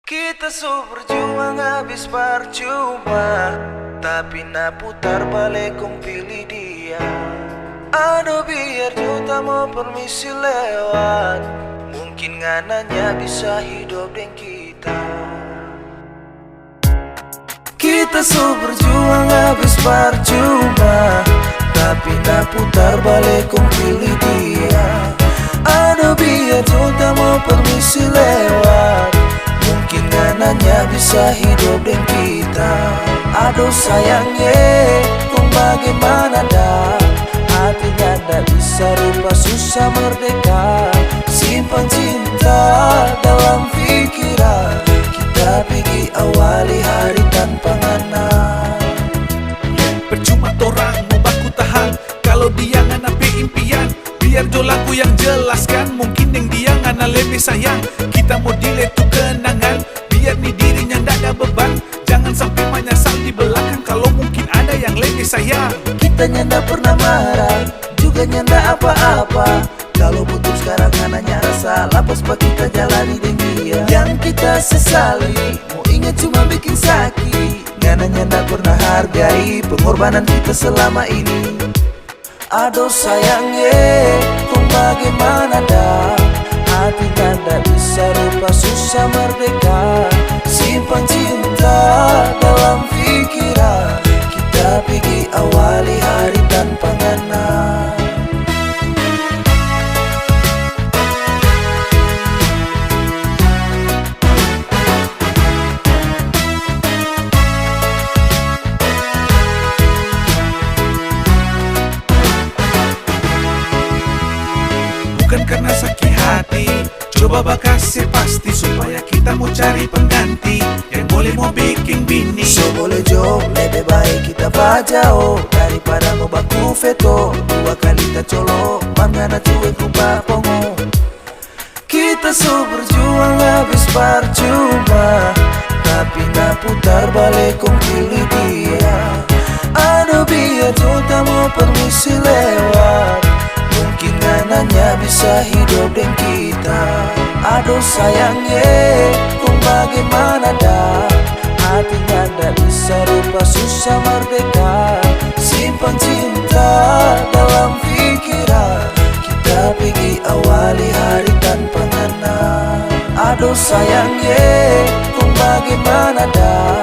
Kita so berjuang habis percuma, tapi nak putar balik kong pilih dia. Aduh biar juta mau permisi lewat, mungkin ngananya bisa hidup dengan kita. Kita so berjuang habis percuma, tapi nak putar balik kong pilih dia. Aduh biar juta mau permisi lewat, mungkin ngananya bisa hidup dengan kita. Aduh sayangnya, kong bagaimana dah, hatinya tak bisa rupa susah merdeka. Simpan cinta dalam pikiran, kita pergi awali hari tanpa ngana. Percuma torang mau baku tahan kalau dia ngana pe impian. Biar jo lagu yang jelaskan, mungkin yang dia ngana lebih sayang. Kita mau delete tuh kenangan, biar nih dirinya ndak ada beban. Jangan sampai menyesal di belakang kalau mungkin ada yang lebih sayang. Kita nyanda pernah marah, juga nyanda apa-apa. Kalau putus sekarang ngananya rasa lapas pak kita jalani dengan dia. Yang kita sesali, mau ingat cuma bikin sakit. Ngananya ndak pernah hargai pengorbanan kita selama ini. Aduh sayangnya, kong bagaimana dah, hatinya tak bisa rupa susah merdeka. Simpan cinta dalam pikiran, kita pergi awali hari tanpa ngana. Bukan karena sakit hati, coba bakasih pasti supaya kita mau cari pengganti yang boleh mau bikin bini. So boleh jo, lebih baik kita bajau daripada mau baku veto. Dua kali kita colok, mangana cuek rupa pongo. Kita so berjuang habis percuma, tapi nak putar balik kong pilih dia. Aduh biar juta mau permisi lewat, mungkin ngananya bisa hidup dengan kita. Aduh sayangnya, kong bagaimana dah, hatinya tak bisa rupa susah merdeka. Simpan cinta dalam pikiran, kita pergi awali hari tanpa ngana. Aduh sayangnya, kong bagaimana dah,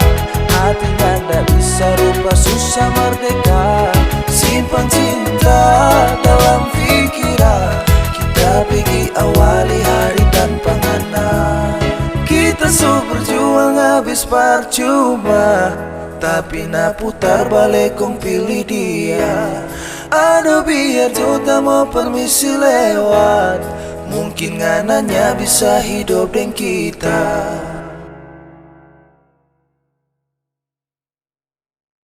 hatinya tak bisa rupa susah merdeka. Simpan cinta dalam pikiran, kita pergi awali hari tanpa ngana. Kita so berjuang habis percuma, tapi nak putar balik kong pilih dia. Aduh biar juta mau permisi lewat, mungkin ngananya bisa hidup dengan kita.